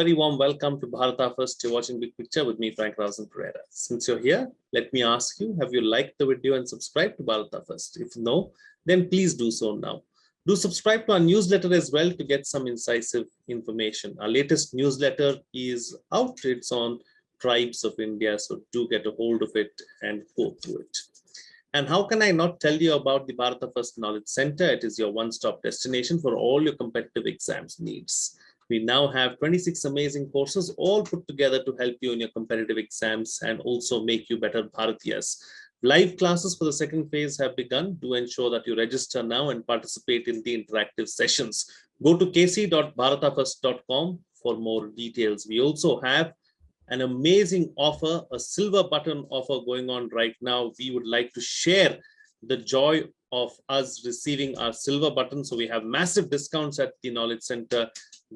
very warm welcome to Bharata First. You're watching Big Picture with me, Frank Bharata. Since you're here, let me ask you, have you liked the video and subscribed to Bharata First? If no, then please do so now. Do subscribe to our newsletter as well to get some incisive information. Our latest newsletter is out. It's on tribes of India, so do get a hold of it and go through it. And how can I not tell you about the Bharata First Knowledge Center? It is your one-stop destination for all your competitive exams needs. We now have 26 amazing courses all put together to help you in your competitive exams and also make you better Bharatiyas. Live classes for the second phase have begun. Do ensure that you register now and participate in the interactive sessions. Go to kc.bharatafirst.com for more details. We also have an amazing offer, a silver button offer going on right now. We would like to share the joy of us receiving our silver button. So we have massive discounts at the Knowledge Center.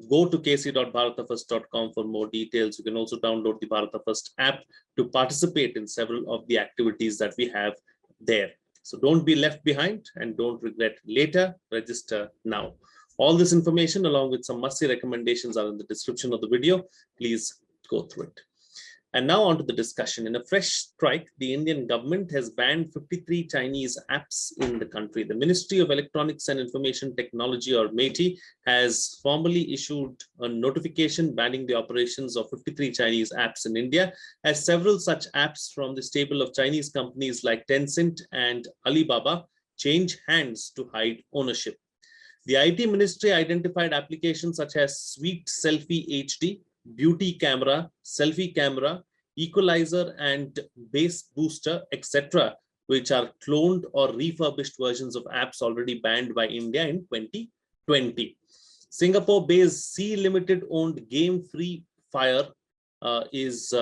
Go to kc.bharatafirst.com for more details. You can also download the Bharata First app to participate in several of the activities that we have there. So don't be left behind and don't regret later. Register now. All this information along with some must-see recommendations are in the description of the video. Please go through it. And now on to the discussion. In a fresh strike, the Indian government has banned 53 Chinese apps in the country. The Ministry of Electronics and Information Technology, or MeitY, has formally issued a notification banning the operations of 53 Chinese apps in India, as several such apps from the stable of Chinese companies like Tencent and Alibaba change hands to hide ownership. The IT Ministry identified applications such as Sweet Selfie HD, Beauty Camera, Selfie Camera, Equaliser and Bass Booster, etc., which are cloned or refurbished versions of apps already banned by India in 2020. Singapore-based Sea Ltd-owned game Free Fire is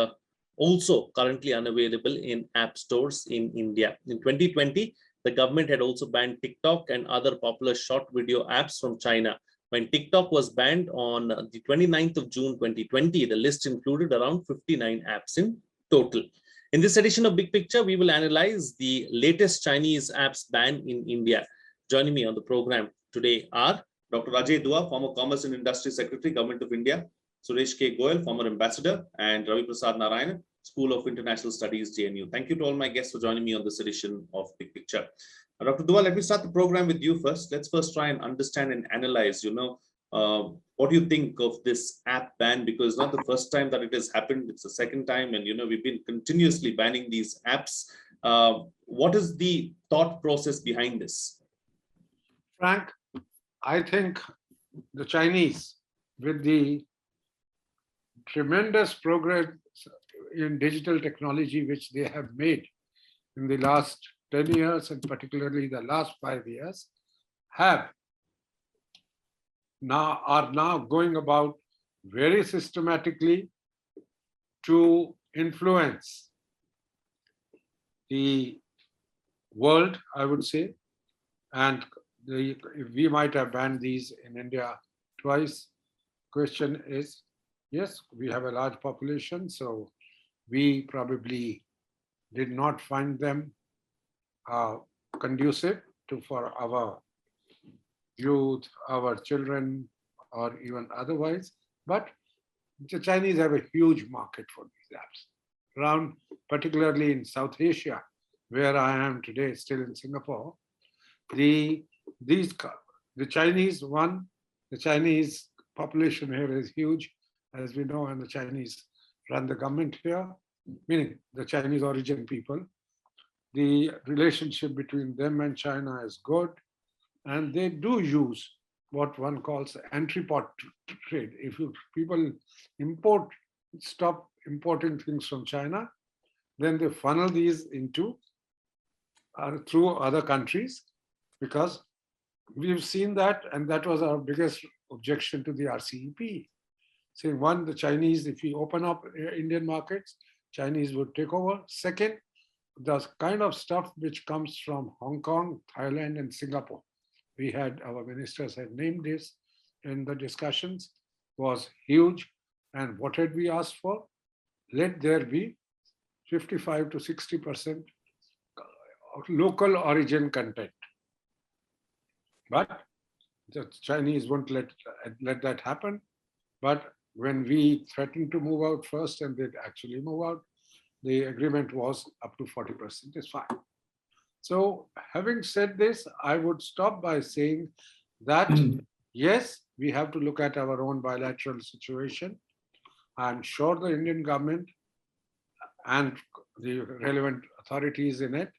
also currently unavailable in app stores in India. In 2020, the government had also banned TikTok and other popular short video apps from China. When TikTok was banned on the 29th of June 2020, the list included around 59 apps in total. In this edition of Big Picture, we will analyze the latest Chinese apps ban in India. Joining me on the program today are Dr. Ajay, former Commerce and Industry Secretary, Government of India, Suresh K. Goel, former Ambassador, and Raviprasad Narayanan, School of International Studies, JNU. Thank you to all my guests for joining me on this edition of Big Picture. Dr. Dua, let me start the program with you first. Let's first try and understand and analyze, what do you think of this app ban? Because it's not the first time that it has happened. It's the second time. And, we've been continuously banning these apps. What is the thought process behind this? Frank, I think the Chinese, with the tremendous progress in digital technology, which they have made in the last 10 years and particularly the last 5 years, are now going about very systematically to influence the world, I would say. And we might have banned these in India twice. Question is, yes, we have a large population, so we probably did not find them conducive for our youth, our children, or even otherwise. But the Chinese have a huge market for these apps. Around, particularly in South Asia, where I am today, still in Singapore, the Chinese population here is huge, as we know, and the Chinese run the government here, meaning the Chinese origin people. The relationship between them and China is good, and they do use what one calls entrepot trade. If people stop importing things from China, then they funnel these into through other countries, because we've seen that, and that was our biggest objection to the RCEP. Saying, one, the Chinese, if we open up Indian markets, Chinese would take over. Second, the kind of stuff which comes from Hong Kong, Thailand, and Singapore, our ministers had named this in the discussions, was huge. And what had we asked for? Let there be 55 to 60% local origin content. But the Chinese won't let that happen. But when we threatened to move out first and they'd actually move out, the agreement was up to 40% is fine. So having said this, I would stop by saying that, yes, we have to look at our own bilateral situation. I'm sure the Indian government and the relevant authorities in it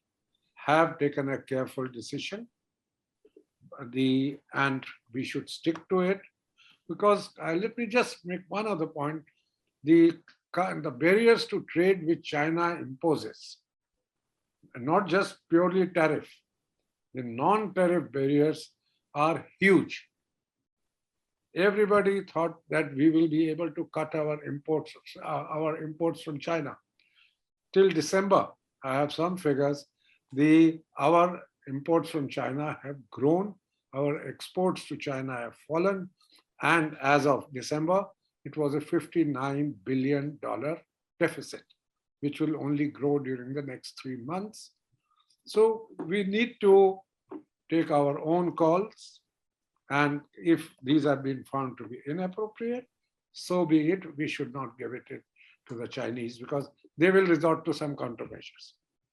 have taken a careful decision. And we should stick to it, because let me just make one other point. The barriers to trade which China imposes, not just purely tariff, the non-tariff barriers are huge. Everybody thought that we will be able to cut our imports from China. Till December, I have some figures, our imports from China have grown, our exports to China have fallen, and as of December, it was a $59 billion deficit, which will only grow during the next 3 months. So we need to take our own calls, and if these have been found to be inappropriate, so be it. We should not give it to the Chinese, because they will resort to some countermeasures.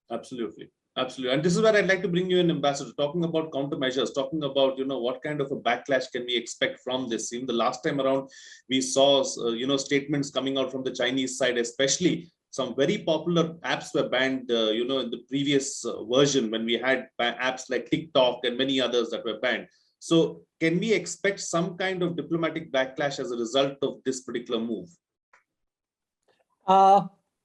Absolutely. Absolutely. And this is where I'd like to bring you in, Ambassador, talking about countermeasures, talking about, what kind of a backlash can we expect from this? Even the last time around, we saw, statements coming out from the Chinese side, especially some very popular apps were banned, in the previous version, when we had apps like TikTok and many others that were banned. So can we expect some kind of diplomatic backlash as a result of this particular move?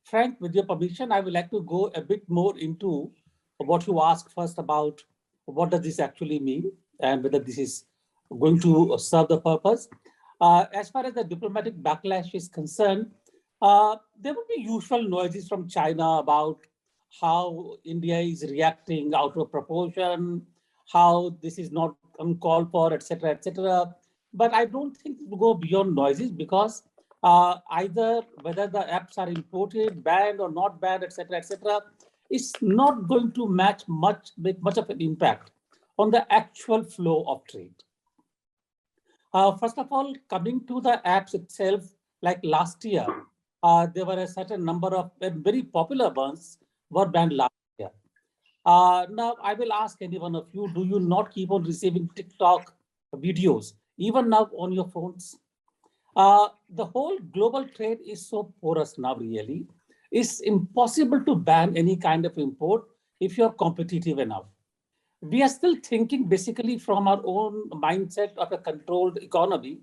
Frank, with your permission, I would like to go a bit more into what you asked first about what does this actually mean and whether this is going to serve the purpose. As far as the diplomatic backlash is concerned, there will be usual noises from China about how India is reacting out of proportion, how this is not uncalled for, etc., etc. But I don't think it will go beyond noises, because either whether the apps are imported, banned or not banned, etc., etc., is not going to make much of an impact on the actual flow of trade. First of all, coming to the apps itself, like last year, there were a certain number of very popular ones were banned last year. Now, I will ask any one of you, do you not keep on receiving TikTok videos, even now on your phones? The whole global trade is so porous now, really. It's impossible to ban any kind of import if you're competitive enough. We are still thinking basically from our own mindset of a controlled economy.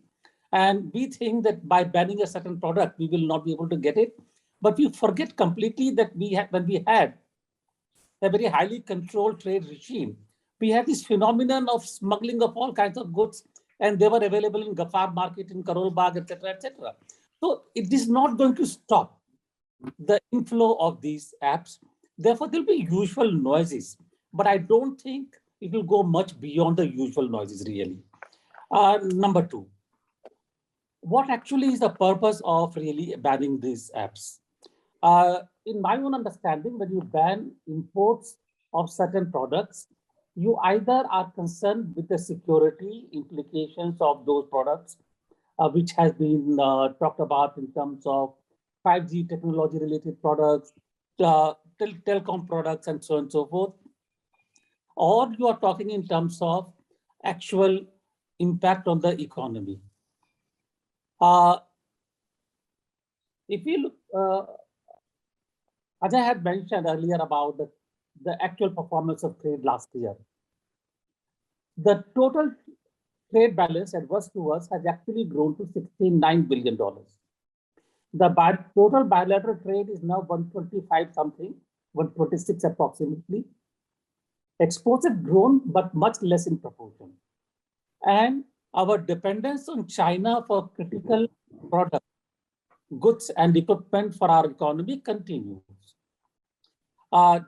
And we think that by banning a certain product, we will not be able to get it. But we forget completely that when we had a very highly controlled trade regime, we had this phenomenon of smuggling of all kinds of goods, and they were available in Gafar market, in Karol Bagh, etc., etc. So it is not going to stop the inflow of these apps. Therefore, there'll be usual noises, but I don't think it will go much beyond the usual noises, really. Number two, what actually is the purpose of really banning these apps? In my own understanding, when you ban imports of certain products, you either are concerned with the security implications of those products, which has been talked about in terms of 5G technology related products, telecom products, and so on and so forth. Or you are talking in terms of actual impact on the economy. If you look, Ajay had mentioned earlier about the actual performance of trade last year. The total trade balance adverse to us has actually grown to $69 billion. The total bilateral trade is now 125 something, 126 approximately. Exports have grown, but much less in proportion. And our dependence on China for critical products, goods and equipment for our economy continues.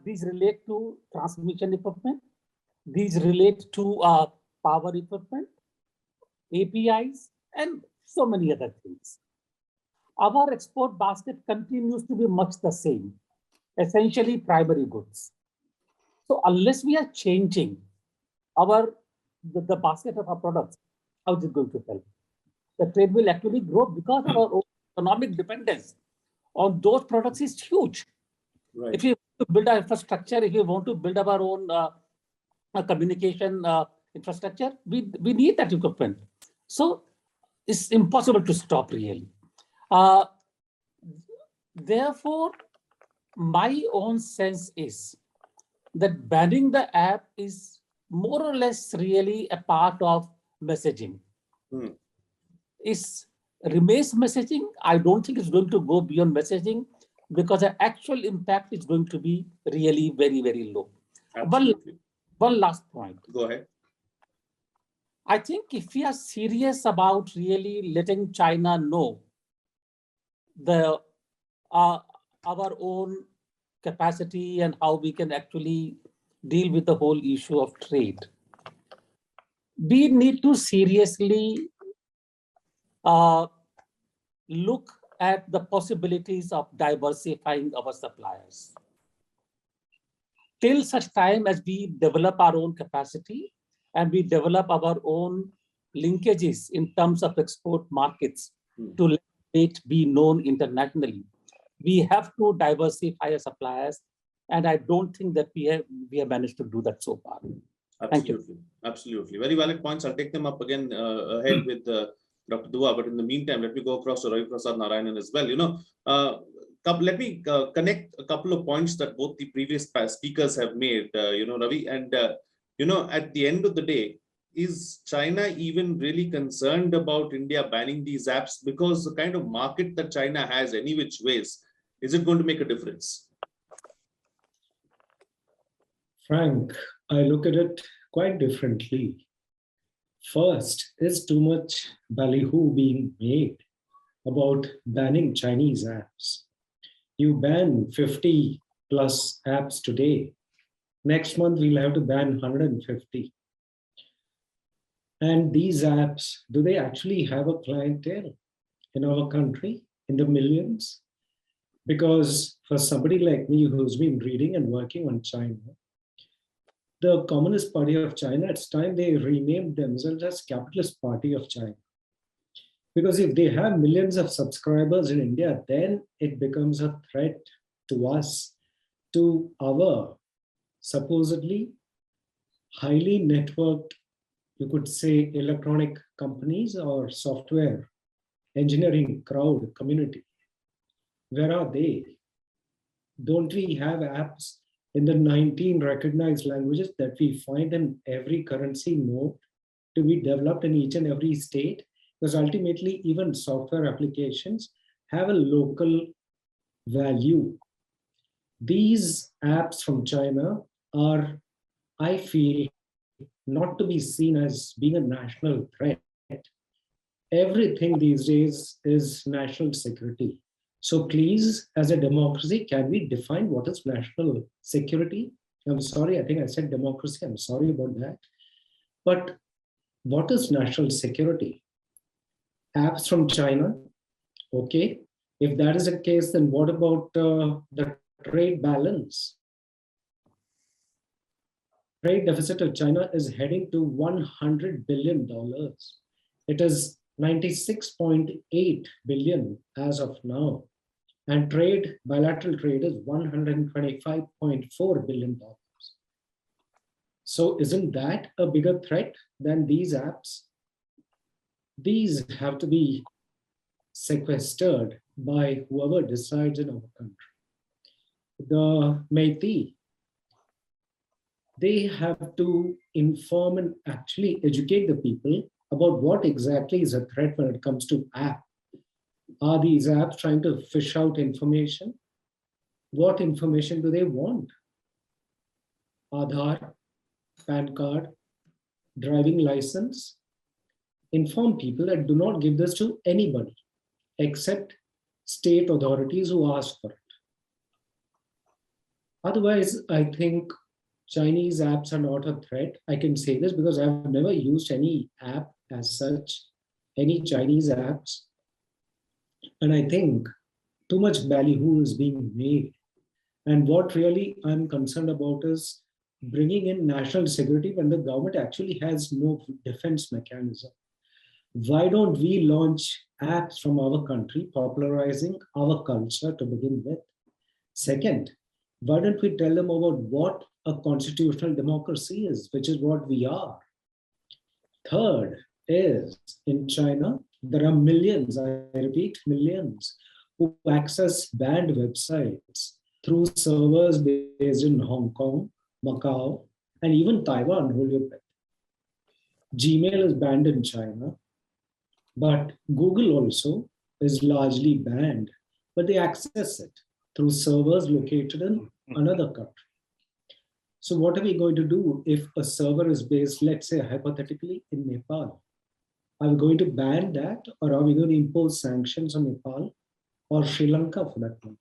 These relate to transmission equipment. These relate to power equipment, APIs, and so many other things. Our export basket continues to be much the same, essentially primary goods. So unless we are changing the basket of our products, how is it going to help? the trade will actually grow because of our own economic dependence on those products is huge. Right. If we want to build our infrastructure, if we want to build up our own communication infrastructure, we need that equipment. So it's impossible to stop really. Therefore, my own sense is that banning the app is more or less really a part of messaging. It remains messaging. I don't think it's going to go beyond messaging because the actual impact is going to be really very, very low. Absolutely. One last point. Go ahead. I think if we are serious about really letting China know our own capacity and how we can actually deal with the whole issue of trade, we need to seriously look at the possibilities of diversifying our suppliers. Till such time as we develop our own capacity and we develop our own linkages in terms of export markets to let it be known internationally, we have to diversify our suppliers. And I don't think that we have managed to do that so far. Absolutely. Absolutely. Very valid points. I'll take them up again ahead with Dr. Dua. But in the meantime, let me go across to Raviprasad, Narayanan as well. Let me connect a couple of points that both the previous speakers have made, Ravi. And, at the end of the day, is China even really concerned about India banning these apps? Because the kind of market that China has, any which ways, is it going to make a difference? Frank, I look at it quite differently. First, is too much ballyhoo being made about banning Chinese apps. You ban 50 plus apps today. Next month, we'll have to ban 150. And these apps, do they actually have a clientele in our country in the millions? Because for somebody like me who's been reading and working on China, the Communist Party of China, it's time they renamed themselves as Capitalist Party of China. Because if they have millions of subscribers in India, then it becomes a threat to us, to our supposedly highly networked, you could say, electronic companies or software engineering crowd community. Where are they? Don't we have apps in the 19 recognized languages that we find in every currency note to be developed in each and every state? Because ultimately, even software applications have a local value. These apps from China are, I feel, not to be seen as being a national threat. Everything these days is national security. So please, as a democracy, can we define what is national security? I'm sorry, I think I said democracy. I'm sorry about that. But what is national security? Apps from China? Okay. If that is the case, then what about the trade balance? Trade deficit of China is heading to $100 billion. It is 96.8 billion as of now. And bilateral trade is $125.4 billion. So isn't that a bigger threat than these apps? These have to be sequestered by whoever decides in our country. The Métis, they have to inform and actually educate the people about what exactly is a threat when it comes to app. Are these apps trying to fish out information? What information do they want? Aadhaar, PAN card, driving license? Inform people that do not give this to anybody except state authorities who ask for it. Otherwise, I think Chinese apps are not a threat. I can say this because I've never used any app as such, any Chinese apps. And I think too much ballyhoo is being made. And what really I'm concerned about is bringing in national security when the government actually has no defense mechanism. Why don't we launch apps from our country, popularizing our culture to begin with? Second, why don't we tell them about what a constitutional democracy is, which is what we are? Third is in China, there are millions, I repeat, millions, who access banned websites through servers based in Hong Kong, Macau, and even Taiwan, hold your breath. Gmail is banned in China, but Google also is largely banned, but they access it through servers located in another country. So what are we going to do if a server is based, let's say hypothetically, in Nepal? Are we going to ban that, or are we going to impose sanctions on Nepal or Sri Lanka for that matter,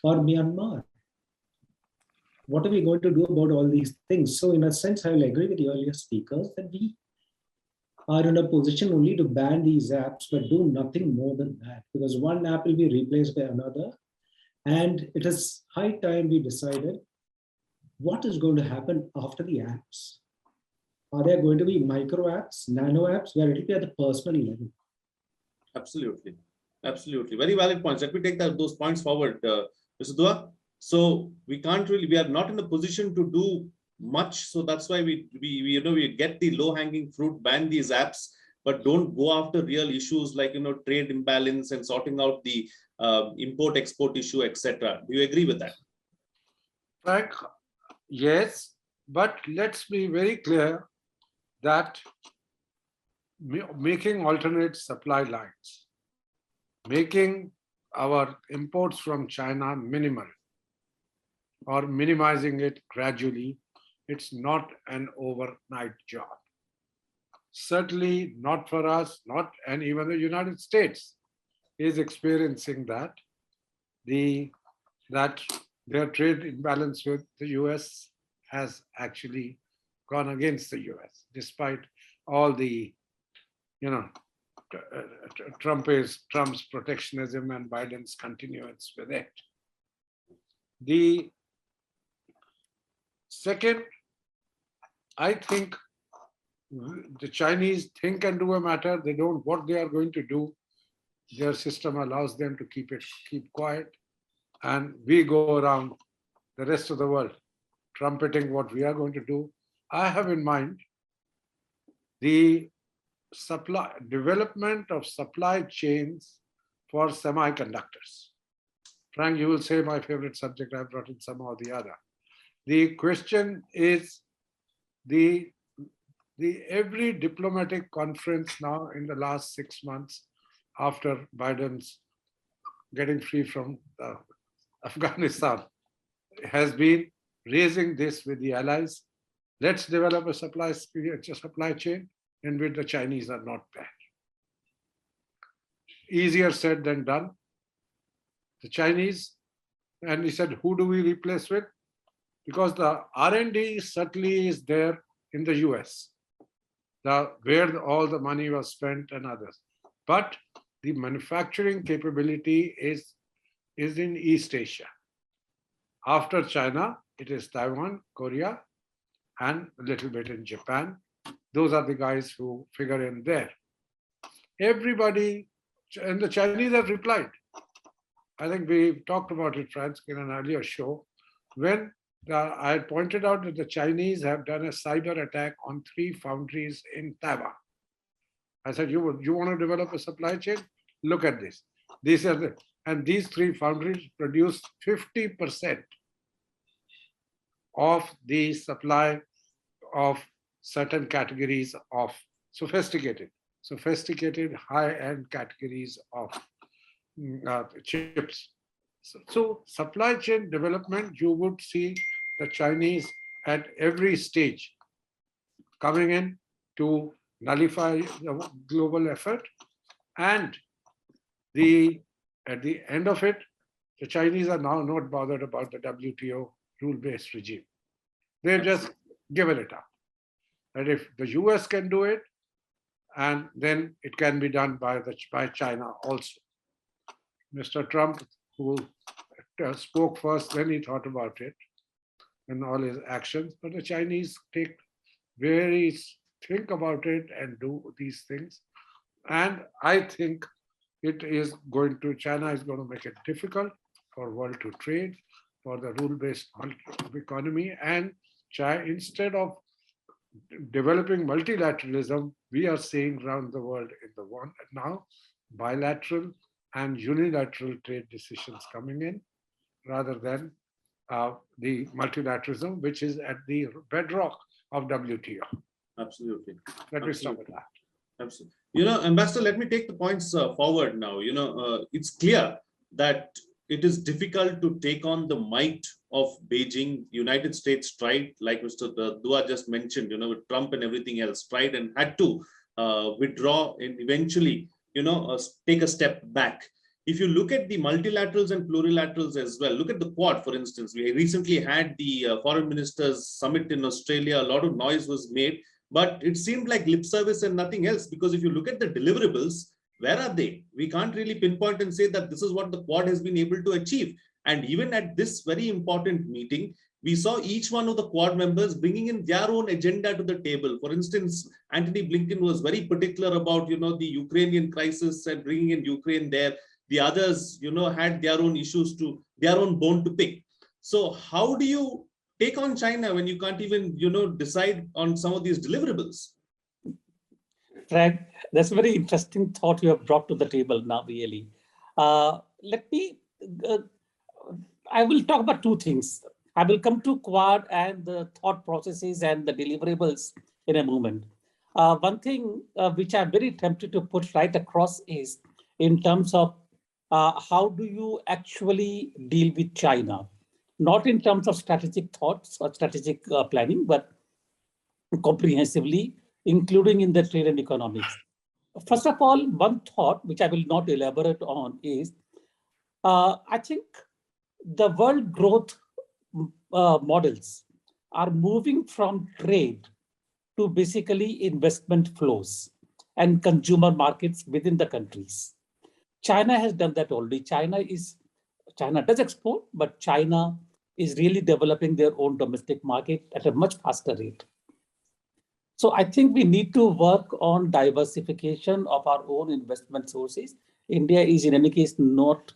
or Myanmar? What are we going to do about all these things? So in a sense, I will agree with the earlier speakers that we are in a position only to ban these apps, but do nothing more than that, because one app will be replaced by another. And it is high time we decided what is going to happen after the apps. Are there going to be micro apps, nano apps, where it will be at the personal level? Absolutely. Absolutely. Very valid points. Let me take those points forward, Mr. Dua. So we are not in a position to do much. So that's why we get the low hanging fruit, ban these apps, but don't go after real issues like, trade imbalance and sorting out the import export issue, etc. Do you agree with that? Frank, yes, but let's be very clear that making alternate supply lines, making our imports from China minimal or minimizing it gradually, it's not an overnight job. Certainly not for us, and even the United States is experiencing that. That their trade imbalance with the US has actually gone against the US, despite all the, Trump's protectionism and Biden's continuance with it. The second, I think the Chinese think and do a matter. They don't what they are going to do. Their system allows them to keep quiet. And we go around the rest of the world trumpeting what we are going to do. I have in mind the development of supply chains for semiconductors. Frank, you will say my favorite subject, I brought in some or the other. The question is every diplomatic conference now in the last 6 months after Biden's getting free from Afghanistan has been raising this with the allies. Let's develop a supply chain in which the Chinese are not bad. Easier said than done. The Chinese, and he said, who do we replace with? Because the R&D certainly is there in the US, where all the money was spent and others. But the manufacturing capability is in East Asia. After China, it is Taiwan, Korea, and a little bit in Japan. Those are the guys who figure in there. Everybody, and the Chinese have replied. I think we talked about it, Frank, in an earlier show, when I pointed out that the Chinese have done a cyber attack on 3 foundries in Taiwan. I said, you want to develop a supply chain? Look at this. And these 3 foundries produce 50% of the supply of certain categories of sophisticated high-end categories of chips. So supply chain development, you would see the Chinese at every stage coming in to nullify the global effort. And at the end of it, the Chinese are now not bothered about the WTO rule-based regime. They've just given it up. And if the US can do it, and then it can be done by China also. Mr. Trump, who spoke first, then he thought about it and all his actions. But the Chinese think about it and do these things. And I think China is going to make it difficult for world to trade, for the rule-based economy. And instead of developing multilateralism, we are seeing around the world now bilateral and unilateral trade decisions coming in rather than the multilateralism, which is at the bedrock of WTO. Absolutely. Let me stop at that. Absolutely. Ambassador, let me take the points forward now. It's clear that it is difficult to take on the might of Beijing. United States tried, like Mr. Dua just mentioned, with Trump and everything else, tried and had to withdraw and eventually, take a step back. If you look at the multilaterals and plurilaterals as well, look at the Quad, for instance. We recently had the Foreign Ministers Summit in Australia. A lot of noise was made, but it seemed like lip service and nothing else, because if you look at the deliverables, where are they? We can't really pinpoint and say that this is what the Quad has been able to achieve. And even at this very important meeting, we saw each one of the Quad members bringing in their own agenda to the table. For instance, Antony Blinken was very particular about, the Ukrainian crisis and bringing in Ukraine there. The others, had their own issues their own bone to pick. So how do you take on China when you can't even, decide on some of these deliverables? Frank, that's a very interesting thought you have brought to the table now, really. I will talk about two things. I will come to Quad and the thought processes and the deliverables in a moment. One thing which I'm very tempted to put right across is in terms of how do you actually deal with China? Not in terms of strategic thoughts or strategic planning, but comprehensively, including in the trade and economics. First of all, one thought, which I will not elaborate on, is I think the world growth models are moving from trade to basically investment flows and consumer markets within the countries. China has done that already. China does export, but China is really developing their own domestic market at a much faster rate. So I think we need to work on diversification of our own investment sources. India is in any case not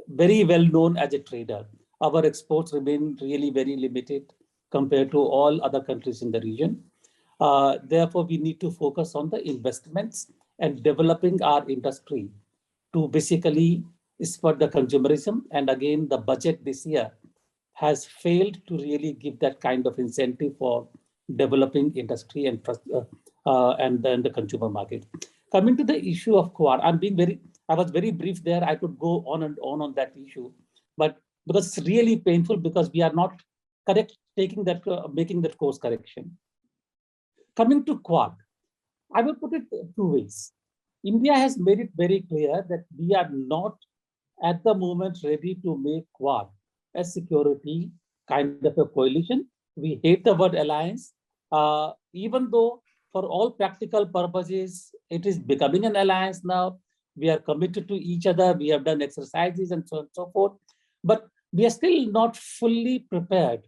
very well known as a trader. Our exports remain really very limited compared to all other countries in the region. Therefore, we need to focus on the investments and developing our industry to basically spur the consumerism. And again, the budget this year has failed to really give that kind of incentive for developing industry and then the consumer market. Coming to the issue of Quad, I was very brief there. I could go on and on that issue, but because it's really painful because we are not making that course correction. Coming to Quad, I will put it two ways. India has made it very clear that we are not at the moment ready to make Quad a security kind of a coalition. We hate the word alliance, even though for all practical purposes, it is becoming an alliance now. We are committed to each other. We have done exercises and so on and so forth. But we are still not fully prepared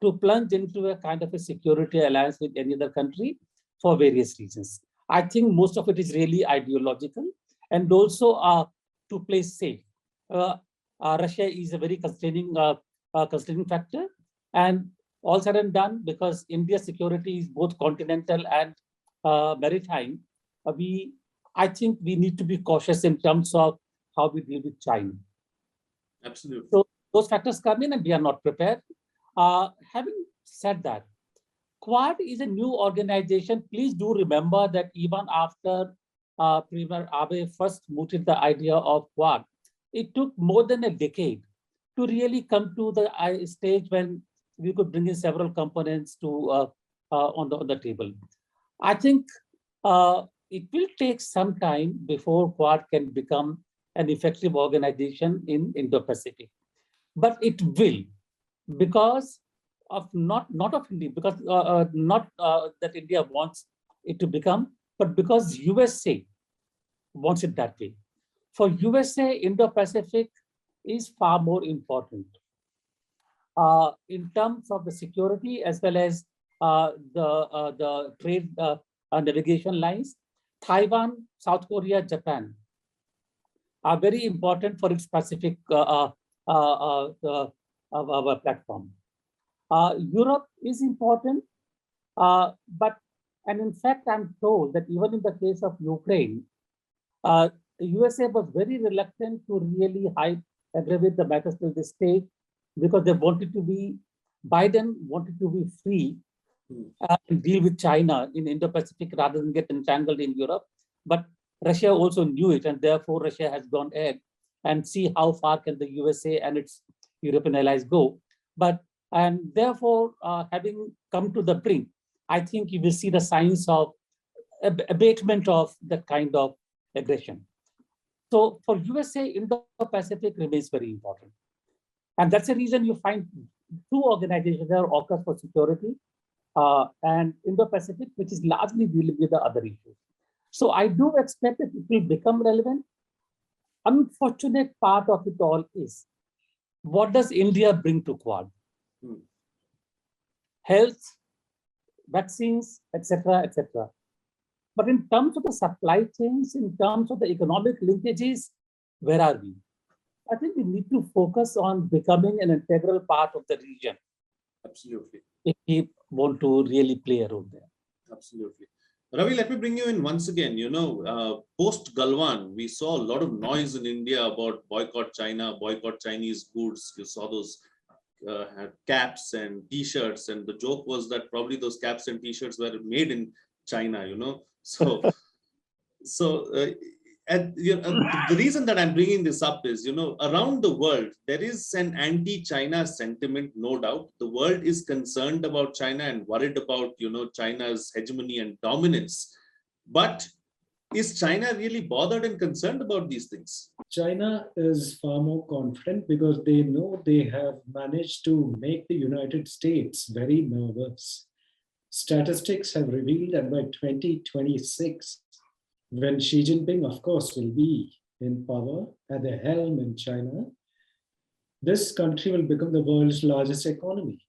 to plunge into a kind of a security alliance with any other country for various reasons. I think most of it is really ideological and also to play safe. Russia is a very constraining factor, and all said and done, because India's security is both continental and maritime, I think we need to be cautious in terms of how we deal with China. Absolutely. So those factors come in and we are not prepared. Having said that, Quad is a new organization. Please do remember that even after Premier Abe first mooted the idea of Quad, it took more than a decade to really come to the stage when we could bring in several components to on the table. I think it will take some time before Quad can become an effective organization in Indo-Pacific, but it will, because of not of India, because not that India wants it to become, but because USA wants it that way. For USA, Indo-Pacific is far more important in terms of the security as well as the trade navigation lines. Taiwan, South Korea, Japan are very important for its Pacific platform. Europe is important, and in fact, I'm told that even in the case of Ukraine, the USA was very reluctant to really aggravate the matters till this stage because they wanted to be, Biden wanted to be free and deal with China in Indo-Pacific rather than get entangled in Europe. But Russia also knew it, and therefore Russia has gone ahead and see how far can the USA and its European allies go. And therefore, having come to the brink, I think you will see the signs of abatement of that kind of aggression. So for USA, Indo-Pacific remains very important. And that's the reason you find two organizations there, AUKUS for security and Indo-Pacific, which is largely dealing with the other issues. So I do expect that it will become relevant. Unfortunate part of it all is, what does India bring to Quad? Health, vaccines, etc., etc. But in terms of the supply chains, in terms of the economic linkages, where are we? I think we need to focus on becoming an integral part of the region. Absolutely. If we want to really play a role there. Absolutely. Ravi, let me bring you in once again. Post Galwan, we saw a lot of noise in India about boycott China, boycott Chinese goods. You saw those had caps and T-shirts, and the joke was that probably those caps and T-shirts were made in China. The reason that I'm bringing this up is, around the world, there is an anti-China sentiment, no doubt. The world is concerned about China and worried about, China's hegemony and dominance. But is China really bothered and concerned about these things? China is far more confident because they know they have managed to make the United States very nervous. Statistics have revealed that by 2026, when Xi Jinping, of course, will be in power at the helm in China, this country will become the world's largest economy.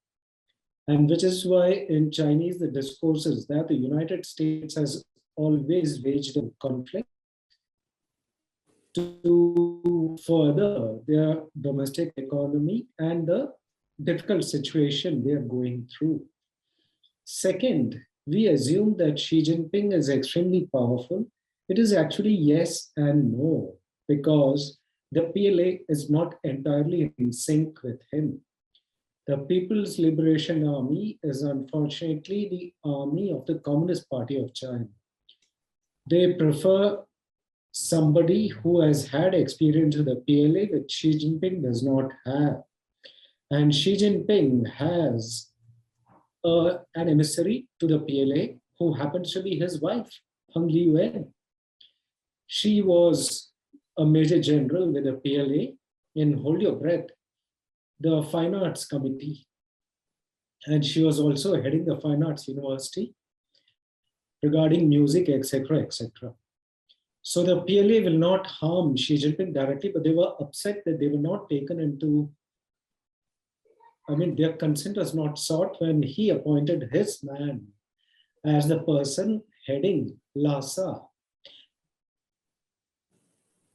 And which is why in Chinese, the discourse is that the United States has always waged a conflict to further their domestic economy and the difficult situation they are going through. Second, we assume that Xi Jinping is extremely powerful. It is actually yes and no, because the PLA is not entirely in sync with him. The People's Liberation Army is unfortunately the army of the Communist Party of China. They prefer somebody who has had experience with the PLA, which Xi Jinping does not have. And Xi Jinping has an emissary to the PLA who happens to be his wife, Heng Liyuan. She was a major general with the PLA in, hold your breath, the Fine Arts Committee. And she was also heading the Fine Arts University regarding music, etc., etc. So the PLA will not harm Xi Jinping directly, but they were upset that they were not taken into, their consent was not sought when he appointed his man as the person heading Lhasa.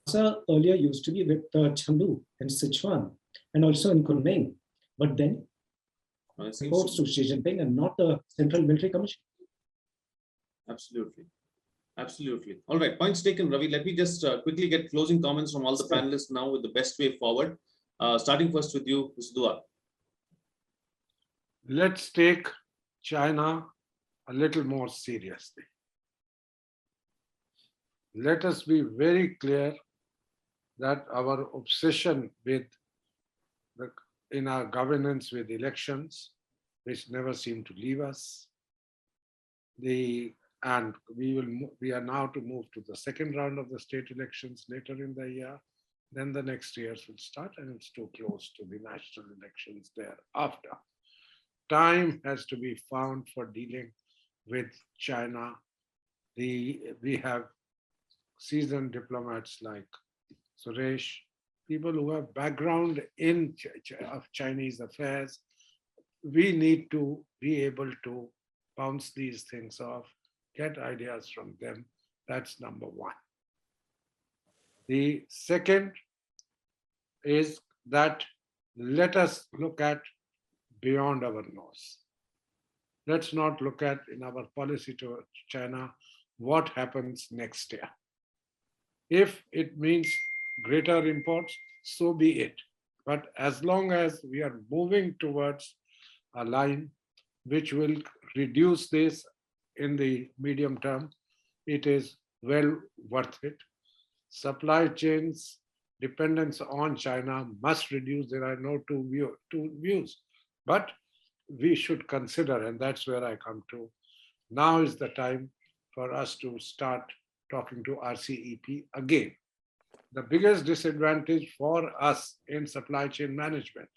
Lhasa earlier used to be with Chengdu in Sichuan and also in Kunming, but then reports to Xi Jinping and not the Central Military Commission. Absolutely. Absolutely. All right. Points taken, Ravi. Let me just quickly get closing comments from all the panelists now with the best way forward. Starting first with you, Mr. Dua. Let's take China a little more seriously. Let us be very clear that our obsession with in our governance with elections, which never seem to leave us, and we are now to move to the second round of the state elections later in the year. Then the next years will start, and it's too close to the national elections thereafter. Time has to be found for dealing with China. We have seasoned diplomats like Suresh, people who have background in of Chinese affairs. We need to be able to bounce these things off, get ideas from them, That's number one. The second is that let us look at beyond our nose. Let's not look at in our policy to China what happens next year. If it means greater imports, so be it. But as long as we are moving towards a line which will reduce this in the medium term, it is well worth it. Supply chains dependence on China must reduce. There are no two views. But we should consider, and that's where I come to, now is the time for us to start talking to RCEP again. The biggest disadvantage for us in supply chain management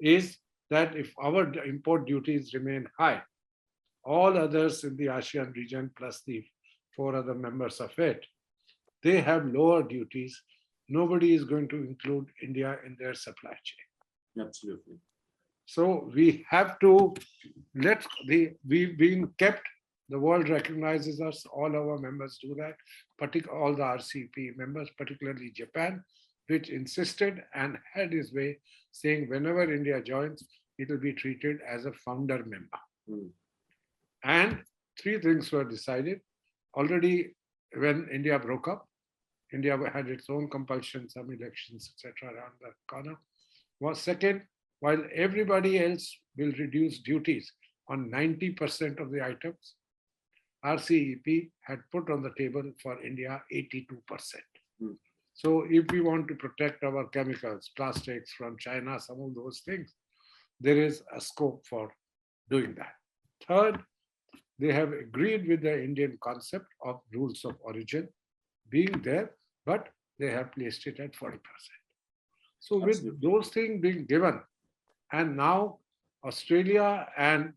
is that if our import duties remain high, all others in the ASEAN region plus the 4 other members of it, they have lower duties. Nobody is going to include India in their supply chain. Absolutely. So we have to we've been kept, the world recognizes us, all our members do that, all the RCEP members, particularly Japan, which insisted and had his way saying whenever India joins, it will be treated as a founder member. And 3 things were decided. Already when India broke up, India had its own compulsion, some elections, etc. around the corner. Was second, while everybody else will reduce duties on 90% of the items, RCEP had put on the table for India 82%. So if we want to protect our chemicals, plastics from China, some of those things, there is a scope for doing that. Third, they have agreed with the Indian concept of rules of origin being there, but they have placed it at 40%. So with those things being given, and now Australia and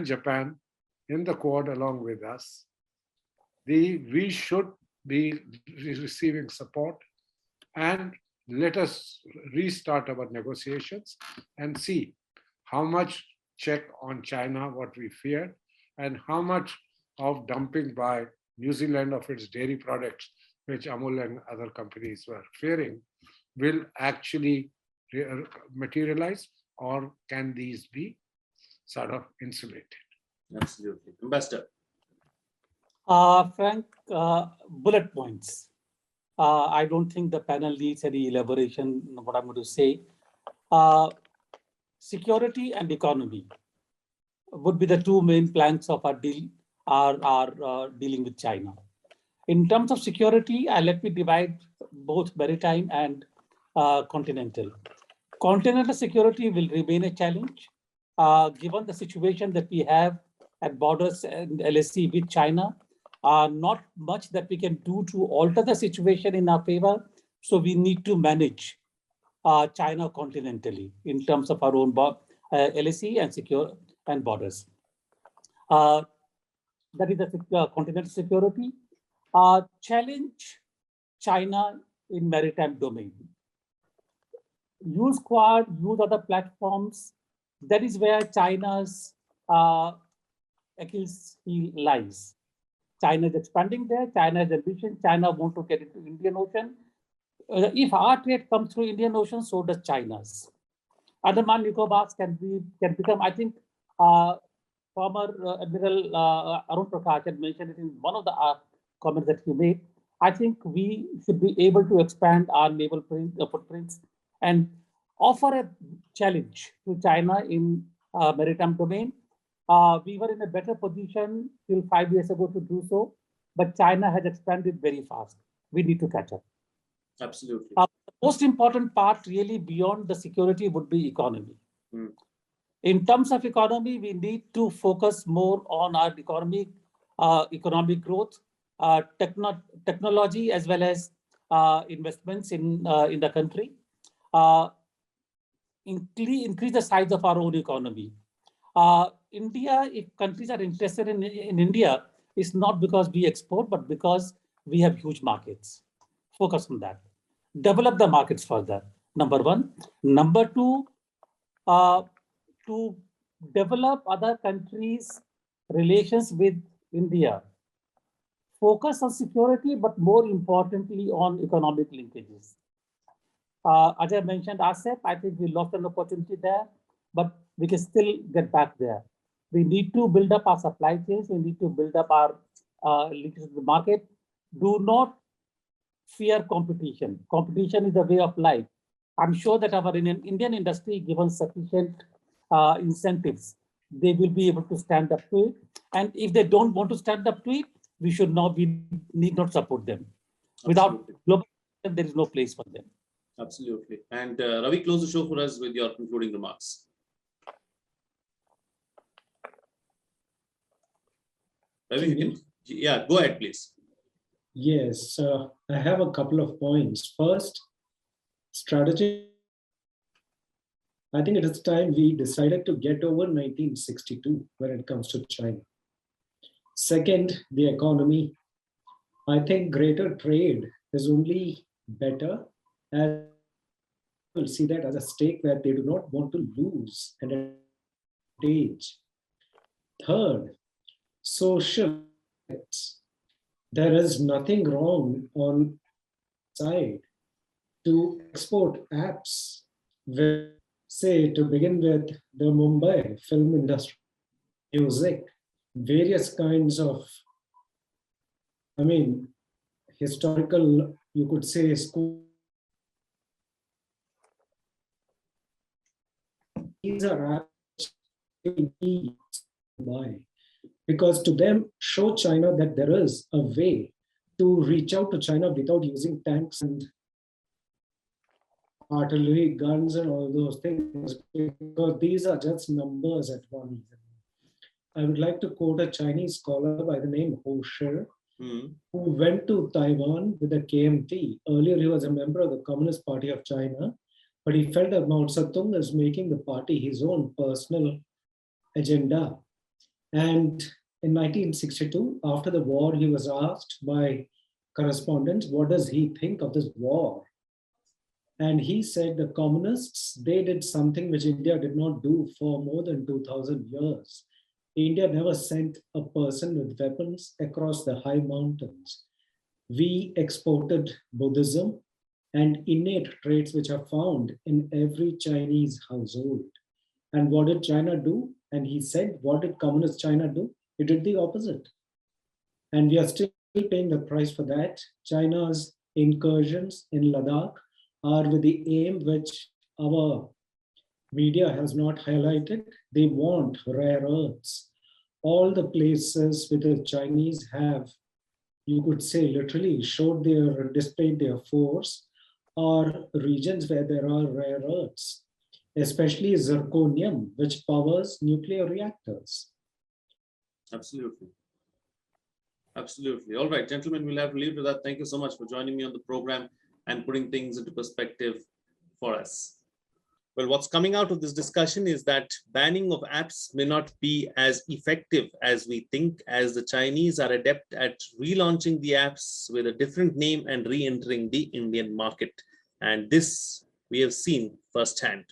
Japan in the Quad along with us, we should be receiving support, and let us restart our negotiations and see how much check on China, what we feared, and how much of dumping by New Zealand of its dairy products, which Amul and other companies were fearing, will actually materialize, or can these be sort of insulated? Absolutely. Ambassador. Frank, bullet points. I don't think the panel needs any elaboration on what I'm going to say. Security and economy would be the 2 main planks of our deal, dealing with China. In terms of security, let me divide both maritime and continental. Continental security will remain a challenge, given the situation that we have at borders and LSC with China. Not much that we can do to alter the situation in our favor. So we need to manage China continentally in terms of our own LSC and secure and borders. That is the continental security. Challenge China in maritime domain. Use Quad, use other platforms. That is where China's Achilles heel lies. China is expanding there. China has ambition. China wants to get into Indian Ocean. If our trade comes through Indian Ocean, so does China's. Andaman Nicobars can become, I think, former Admiral Arun Prakash had mentioned it in one of the comments that he made. I think we should be able to expand our naval footprints and offer a challenge to China in maritime domain. We were in a better position till 5 years ago to do so, but China has expanded very fast. We need to catch up. Absolutely. The most important part really beyond the security would be economy. In terms of economy, we need to focus more on our economic growth, technology, as well as investments in the country. Increase the size of our own economy. India, if countries are interested in India, it's not because we export, but because we have huge markets. Focus on that. Develop the markets further, number 1. Number 2, to develop other countries' relations with India focus on security, but more importantly on economic linkages. Ajay mentioned RCEP. I think we lost an opportunity there, but we can still get back there. We need to build up our supply chains. We need to build up our linkages to the market. Do not fear competition. Competition is the way of life. I'm sure that our Indian industry, given sufficient incentives, they will be able to stand up to it. And if they don't want to stand up to it, we need not support them. Without global, there is no place for them. Absolutely. And Ravi, close the show for us with your concluding remarks. Ravi, yeah, go ahead, please. Yes, I have a couple of points. First, strategy. I think it is time we decided to get over 1962 when it comes to China. Second, the economy. I think greater trade is only better, as people see that as a stake where they do not want to lose an advantage. Third, social rights. There is nothing wrong on side to export apps with, say, to begin with, the Mumbai film industry, music, various kinds of, historical, you could say, school. These are apps by. Because to them, show China that there is a way to reach out to China without using tanks and artillery, guns, and all those things, because these are just numbers at one level. I would like to quote a Chinese scholar by the name Ho Shi, who went to Taiwan with the KMT. Earlier, he was a member of the Communist Party of China, but he felt that Mao Zedong is making the party his own personal agenda. And in 1962, after the war, he was asked by correspondents, what does he think of this war? And he said the communists, they did something which India did not do for more than 2000 years. India never sent a person with weapons across the high mountains. We exported Buddhism and innate traits which are found in every Chinese household. And what did China do? And he said, what did communist China do? It did the opposite. And we are still paying the price for that. China's incursions in Ladakh are with the aim which our media has not highlighted. They want rare earths. All the places where the Chinese have, you could say, literally displayed their force are regions where there are rare earths, especially zirconium, which powers nuclear reactors. Absolutely. Absolutely. All right, gentlemen, we'll have to leave to that. Thank you so much for joining me on the program and putting things into perspective for us. Well, what's coming out of this discussion is that banning of apps may not be as effective as we think, as the Chinese are adept at relaunching the apps with a different name and re-entering the Indian market. And this we have seen firsthand.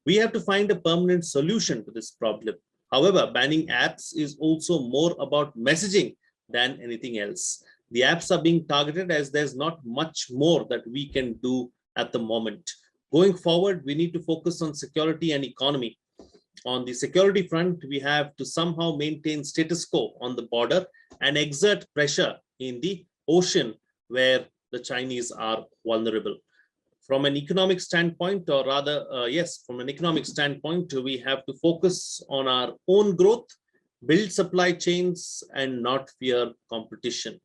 We have to find a permanent solution to this problem. However, banning apps is also more about messaging than anything else. The apps are being targeted as there's not much more that we can do at the moment. Going forward, we need to focus on security and economy. On the security front, we have to somehow maintain status quo on the border and exert pressure in the ocean where the Chinese are vulnerable. From an economic standpoint, or rather, from an economic standpoint, we have to focus on our own growth, build supply chains, and not fear competition.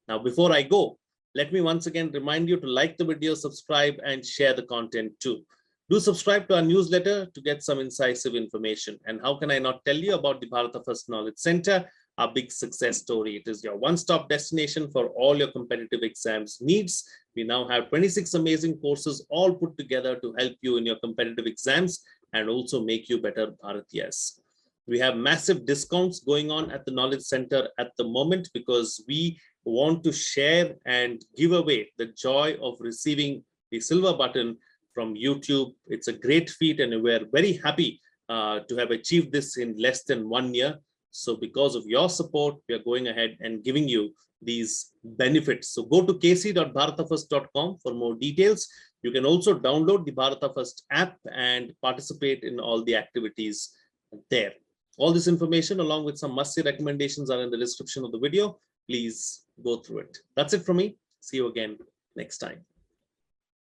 Now, before I go, let me once again remind you to like the video, subscribe, and share the content too. Do subscribe to our newsletter to get some incisive information. And how can I not tell you about the Bharata First Knowledge Center, our big success story? It is your one-stop destination for all your competitive exams needs. We now have 26 amazing courses all put together to help you in your competitive exams and also make you better Bharatiyas. We have massive discounts going on at the Knowledge Center at the moment because we want to share and give away the joy of receiving the silver button from YouTube. It's a great feat and we're very happy to have achieved this in less than 1 year. So because of your support, we are going ahead and giving you these benefits. So go to kc.bharatafirst.com for more details. You can also download the Bharata First app and participate in all the activities there. All this information along with some must-see recommendations are in the description of the video. Please go through it. That's it from me. See you again next time.